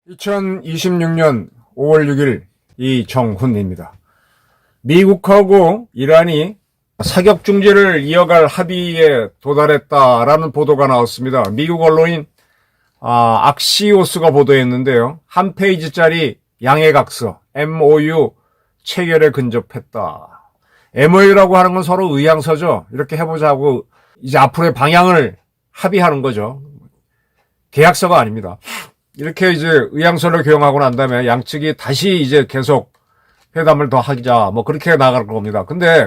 (2026년 5월 6일) 이정훈입니다. 미국하고 이란이 사격 중지를 이어갈 합의에 도달했다라는 보도가 나왔습니다. 미국 언론인 악시오스가 보도했는데요. 한 페이지짜리 양해각서 MOU 체결에 근접했다. MOU라고 하는 건 서로 의향서죠. 이렇게 해보자고 이제 앞으로의 방향을 합의하는 거죠. 계약서가 아닙니다. 이렇게 이제 의향서를 교용하고 난 다음에 양측이 다시 이제 계속 회담을 더 하자, 뭐 그렇게 나갈 겁니다. 근데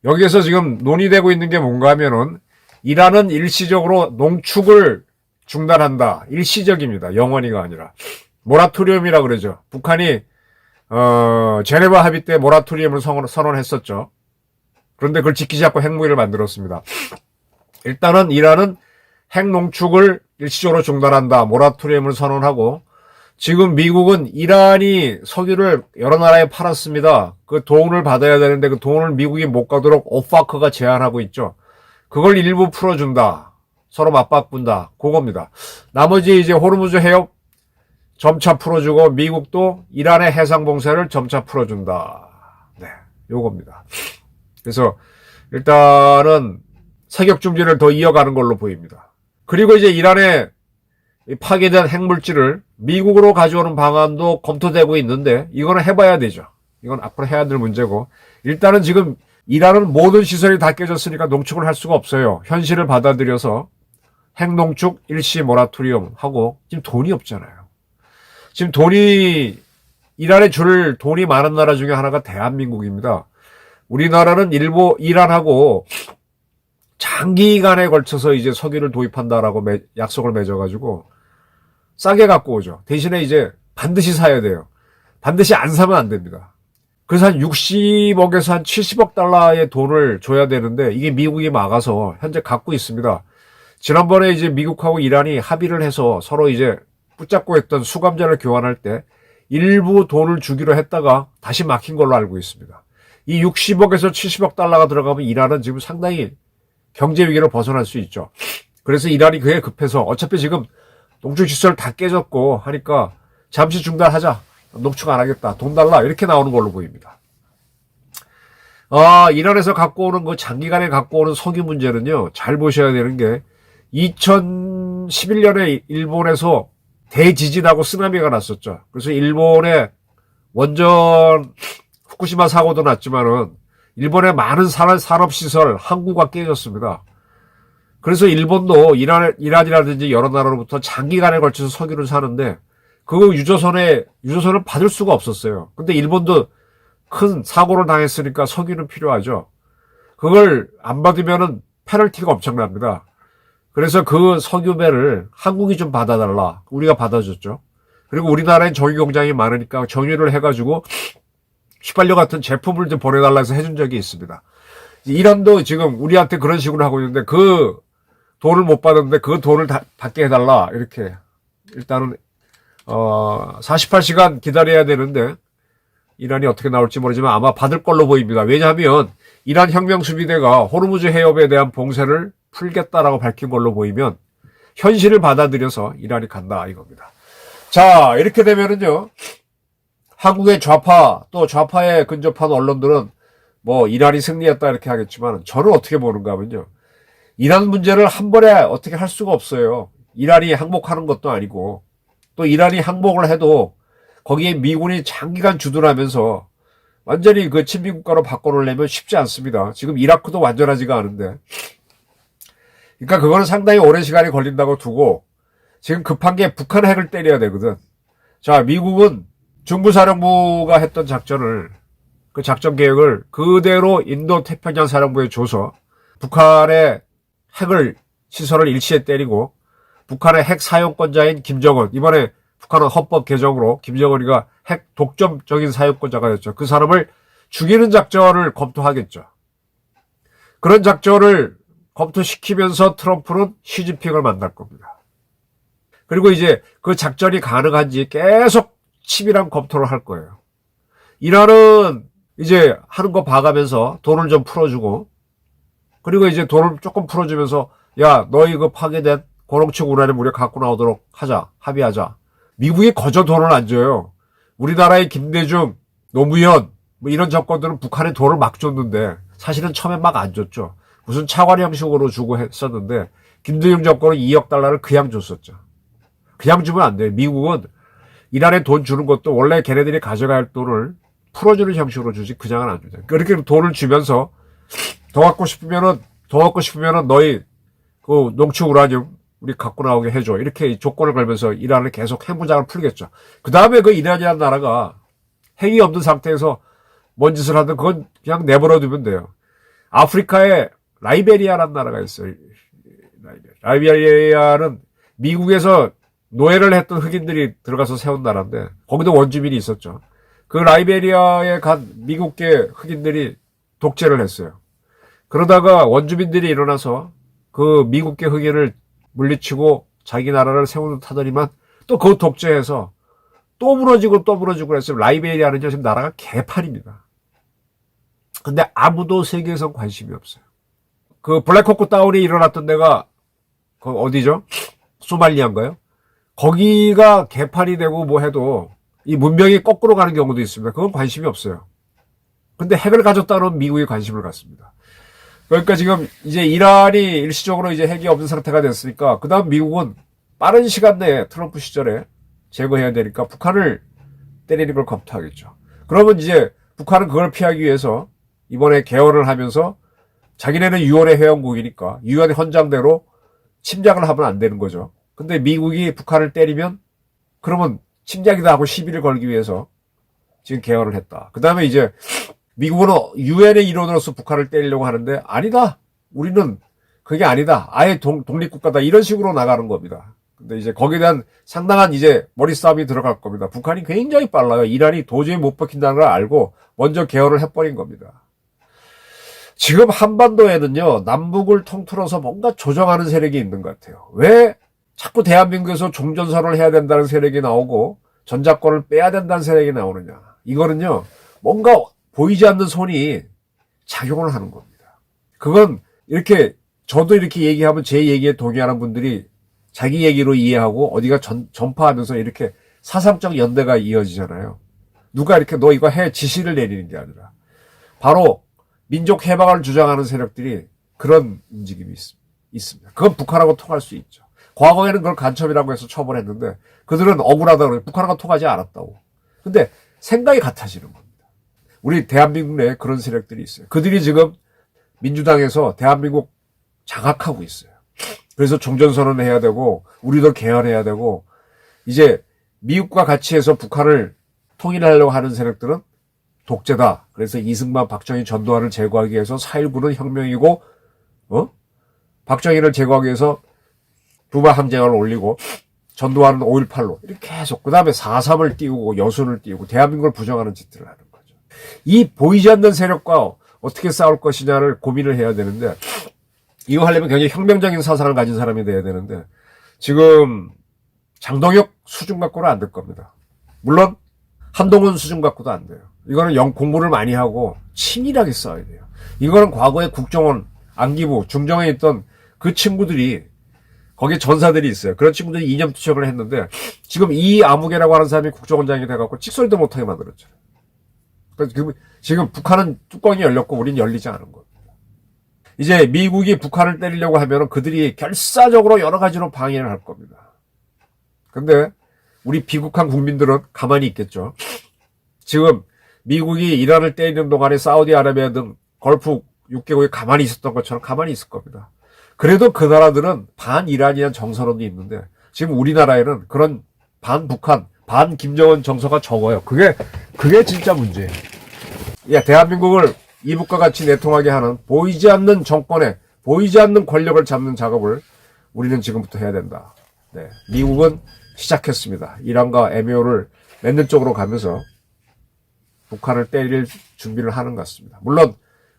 여기에서 지금 논의되고 있는 게 뭔가 하면은 이란은 일시적으로 농축을 중단한다. 일시적입니다. 영원히가 아니라. 모라토리움이라 그러죠. 북한이 제네바 합의 때 모라토리움을 선언했었죠. 그런데 그걸 지키지 않고 핵무기를 만들었습니다. 일단은 이란은 핵농축을 일시적으로 중단한다. 모라토리움을 선언하고, 지금 미국은 이란이 석유를 여러 나라에 팔았습니다. 그 돈을 받아야 되는데 그 돈을 미국이 못 가도록 오파크가 제한하고 있죠. 그걸 일부 풀어준다. 서로 맞바꾼다. 그겁니다. 나머지 이제 호르무즈 해협 점차 풀어주고, 미국도 이란의 해상 봉쇄를 점차 풀어준다. 네, 요겁니다. 그래서 일단은 사격 중지를 더 이어가는 걸로 보입니다. 그리고 이제 이란의 파괴된 핵물질을 미국으로 가져오는 방안도 검토되고 있는데, 이거는 해봐야 되죠. 이건 앞으로 해야 될 문제고, 일단은 지금 이란은 모든 시설이 다 깨졌으니까 농축을 할 수가 없어요. 현실을 받아들여서 핵농축 일시 모라토리움 하고, 지금 돈이 없잖아요. 지금 이란에 줄 돈이 많은 나라 중에 하나가 대한민국입니다. 우리나라는 이란하고 장기간에 걸쳐서 이제 석유를 도입한다라고 약속을 맺어가지고 싸게 갖고 오죠. 대신에 이제 반드시 사야 돼요. 반드시 안 사면 안 됩니다. 그래서 한 60억에서 한 70억 달러의 돈을 줘야 되는데, 이게 미국이 막아서 현재 갖고 있습니다. 지난번에 이제 미국하고 이란이 합의를 해서 서로 이제 붙잡고 있던 수감자를 교환할 때 일부 돈을 주기로 했다가 다시 막힌 걸로 알고 있습니다. 이 60억에서 70억 달러가 들어가면 이란은 지금 상당히 경제 위기를 벗어날 수 있죠. 그래서 이란이 그에 급해서, 어차피 지금 농축시설 다 깨졌고 하니까 잠시 중단하자. 농축 안 하겠다. 돈 달라. 이렇게 나오는 걸로 보입니다. 이란에서 갖고 오는 장기간에 갖고 오는 석유 문제는요, 잘 보셔야 되는 게, 2011년에 일본에서 대지진하고 쓰나미가 났었죠. 그래서 일본의 원전 후쿠시마 사고도 났지만은 일본의 많은 산업시설, 항구가 깨졌습니다. 그래서 일본도 이란이라든지 여러 나라로부터 장기간에 걸쳐서 석유를 사는데, 그 유조선을 받을 수가 없었어요. 근데 일본도 큰 사고를 당했으니까 석유는 필요하죠. 그걸 안 받으면은 페널티가 엄청납니다. 그래서 그 석유배를 한국이 좀 받아달라. 우리가 받아줬죠. 그리고 우리나라엔 정유 공장이 많으니까 정유를 해가지고 휘발유 같은 제품을 좀 보내달라 해서 해준 적이 있습니다. 이란도 지금 우리한테 그런 식으로 하고 있는데, 그 돈을 못 받았는데 그 돈을 받게 해달라. 이렇게. 일단은 48시간 기다려야 되는데, 이란이 어떻게 나올지 모르지만 아마 받을 걸로 보입니다. 왜냐하면 이란 혁명수비대가 호르무즈 해협에 대한 봉쇄를 풀겠다라고 밝힌 걸로 보이면 현실을 받아들여서 이란이 간다 이겁니다. 자, 이렇게 되면은요, 한국의 좌파, 또 좌파에 근접한 언론들은 뭐 이란이 승리했다 이렇게 하겠지만, 저는 어떻게 보는가 하면요, 이란 문제를 한 번에 어떻게 할 수가 없어요. 이란이 항복하는 것도 아니고, 또 이란이 항복을 해도 거기에 미군이 장기간 주둔하면서 완전히 그 친미국가로 바꿔놓으려면 쉽지 않습니다. 지금 이라크도 완전하지가 않은데. 그러니까 그거는 상당히 오랜 시간이 걸린다고 두고, 지금 급한 게 북한 핵을 때려야 되거든. 자, 미국은 중부사령부가 했던 그 작전 계획을 그대로 인도 태평양 사령부에 줘서 북한의 시설을 일시에 때리고, 북한의 핵 사용권자인 김정은, 이번에 북한은 헌법 개정으로 김정은이가 핵 독점적인 사용권자가 됐죠. 그 사람을 죽이는 작전을 검토하겠죠. 그런 작전을 검토시키면서 트럼프는 시진핑을 만날 겁니다. 그리고 이제 그 작전이 가능한지 계속 치밀한 검토를 할 거예요. 이란은 이제 하는 거 봐가면서 돈을 좀 풀어주고, 그리고 이제 돈을 조금 풀어주면서, 야, 너 이거 파괴된 고농축 우라늄 우리가 갖고 나오도록 하자, 합의하자. 미국이 거저 돈을 안 줘요. 우리나라의 김대중, 노무현, 뭐 이런 정권들은 북한에 돈을 막 줬는데, 사실은 처음에 막 안 줬죠. 무슨 차관 형식으로 주고 했었는데, 김대중 정권은 2억 달러를 그냥 줬었죠. 그냥 주면 안 돼요. 미국은 이란에 돈 주는 것도 원래 걔네들이 가져가야 할 돈을 풀어주는 형식으로 주지 그냥은 안 주죠. 그렇게 돈을 주면서 더 갖고 싶으면은 너희 그 농축 우라늄 우리 갖고 나오게 해줘. 이렇게 조건을 걸면서 이란을 계속 핵무장을 풀겠죠. 그 다음에 그 이란이라는 나라가 핵이 없는 상태에서 뭔 짓을 하든 그건 그냥 내버려 두면 돼요. 아프리카에 라이베리아라는 나라가 있어요. 라이베리아는 미국에서 노예를 했던 흑인들이 들어가서 세운 나라인데 거기도 원주민이 있었죠. 그 라이베리아에 간 미국계 흑인들이 독재를 했어요. 그러다가 원주민들이 일어나서 그 미국계 흑인을 물리치고 자기 나라를 세우는 타더니만 또 그 독재해서 또 무너지고 그랬어요. 라이베리아는 지금 나라가 개판입니다. 근데 아무도 세계에선 관심이 없어요. 그 블랙호크 다운이 일어났던 데가 그 어디죠? 소말리아인가요? 거기가 개판이 되고 뭐 해도 이 문명이 거꾸로 가는 경우도 있습니다. 그건 관심이 없어요. 근데 핵을 가졌다는 미국이 관심을 갖습니다. 그러니까 지금 이제 이란이 일시적으로 이제 핵이 없는 상태가 됐으니까 그 다음 미국은 빠른 시간 내에 트럼프 시절에 제거해야 되니까 북한을 때리는 걸 검토하겠죠. 그러면 이제 북한은 그걸 피하기 위해서 이번에 개헌을 하면서 자기네는 유엔의 회원국이니까 유엔 헌장대로 침략을 하면 안 되는 거죠. 근데 미국이 북한을 때리면 그러면 침략이다 하고 시비를 걸기 위해서 지금 개헌을 했다. 그 다음에 이제 미국은 유엔의 일원으로서 북한을 때리려고 하는데 아니다. 우리는 그게 아니다. 아예 독립국가다. 이런 식으로 나가는 겁니다. 근데 이제 거기에 대한 상당한 이제 머리싸움이 들어갈 겁니다. 북한이 굉장히 빨라요. 이란이 도저히 못 버틴다는 걸 알고 먼저 개헌을 해버린 겁니다. 지금 한반도에는요, 남북을 통틀어서 뭔가 조정하는 세력이 있는 것 같아요. 왜 자꾸 대한민국에서 종전선언을 해야 된다는 세력이 나오고 전작권을 빼야 된다는 세력이 나오느냐. 이거는요, 뭔가 보이지 않는 손이 작용을 하는 겁니다. 그건 이렇게 저도 이렇게 얘기하면 제 얘기에 동의하는 분들이 자기 얘기로 이해하고 어디가 전파하면서 이렇게 사상적 연대가 이어지잖아요. 누가 이렇게 너 이거 해 지시를 내리는 게 아니라 바로 민족 해방을 주장하는 세력들이 그런 움직임이 있습니다. 그건 북한하고 통할 수 있죠. 과거에는 그걸 간첩이라고 해서 처벌했는데 그들은 억울하다고 해서 북한하고 통하지 않았다고. 근데 생각이 같아지는 겁니다. 우리 대한민국 내에 그런 세력들이 있어요. 그들이 지금 민주당에서 대한민국 장악하고 있어요. 그래서 종전선언을 해야 되고 우리도 개헌해야 되고 이제 미국과 같이 해서 북한을 통일하려고 하는 세력들은 독재다. 그래서 이승만, 박정희, 전두환을 제거하기 위해서 4.19는 혁명이고 박정희를 제거하기 위해서 부마 함정을 올리고 전두환은 5.18로 이렇게 계속 그 다음에 4.3을 띄우고 여순을 띄우고 대한민국을 부정하는 짓들을 하는 거죠. 이 보이지 않는 세력과 어떻게 싸울 것이냐를 고민을 해야 되는데 이거 하려면 굉장히 혁명적인 사상을 가진 사람이 돼야 되는데 지금 장동혁 수준 갖고는 안 될 겁니다. 물론 한동훈 수준 갖고도 안 돼요. 이거는 공부를 많이 하고 치밀하게 싸워야 돼요. 이거는 과거에 국정원, 안기부, 중정에 있던 그 친구들이 거기에 전사들이 있어요. 그런 친구들이 이념 투척을 했는데 지금 이 아무개라고 하는 사람이 국정원장이 돼갖고 찍소리도 못하게 만들었잖아요. 그러니까 지금 북한은 뚜껑이 열렸고 우리는 열리지 않은 겁니다. 이제 미국이 북한을 때리려고 하면 그들이 결사적으로 여러 가지로 방해를 할 겁니다. 근데 우리 비국한 국민들은 가만히 있겠죠. 지금 미국이 이란을 때리는 동안에 사우디아라비아 등 걸프 6개국이 가만히 있었던 것처럼 가만히 있을 겁니다. 그래도 그 나라들은 반이란이란 정서론이 있는데 지금 우리나라에는 그런 반북한, 반김정은 정서가 적어요. 그게 진짜 문제예요. 야, 대한민국을 이북과 같이 내통하게 하는 보이지 않는 정권에 보이지 않는 권력을 잡는 작업을 우리는 지금부터 해야 된다. 네, 미국은 시작했습니다. 이란과 MO를 맺는 쪽으로 가면서 북한을 때릴 준비를 하는 것 같습니다. 물론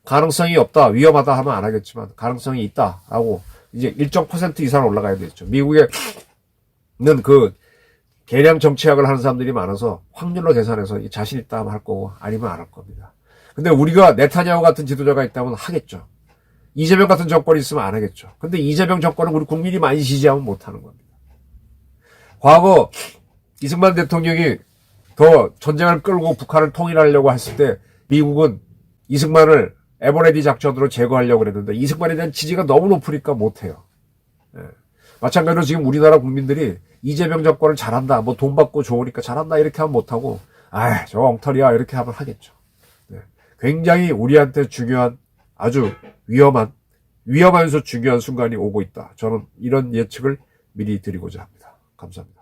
가능성이 없다, 위험하다 하면 안 하겠지만 가능성이 있다라고 이제 일정 퍼센트 이상 올라가야 되겠죠. 미국에는 그 개량 정치학을 하는 사람들이 많아서 확률로 계산해서 자신 있다 하면 할 거고 아니면 안 할 겁니다. 근데 우리가 네타냐후 같은 지도자가 있다면 하겠죠. 이재명 같은 정권이 있으면 안 하겠죠. 근데 이재명 정권은 우리 국민이 많이 지지하면 못 하는 겁니다. 과거 이승만 대통령이 더 전쟁을 끌고 북한을 통일하려고 했을 때 미국은 이승만을 에버레디 작전으로 제거하려고 했는데 이승만에 대한 지지가 너무 높으니까 못해요. 예. 마찬가지로 지금 우리나라 국민들이 이재명 정권을 잘한다, 뭐 돈 받고 좋으니까 잘한다 이렇게 하면 못하고 저 엉터리야 이렇게 하면 하겠죠. 네. 굉장히 우리한테 중요한 아주 위험하면서 중요한 순간이 오고 있다. 저는 이런 예측을 미리 드리고자 합니다. 감사합니다.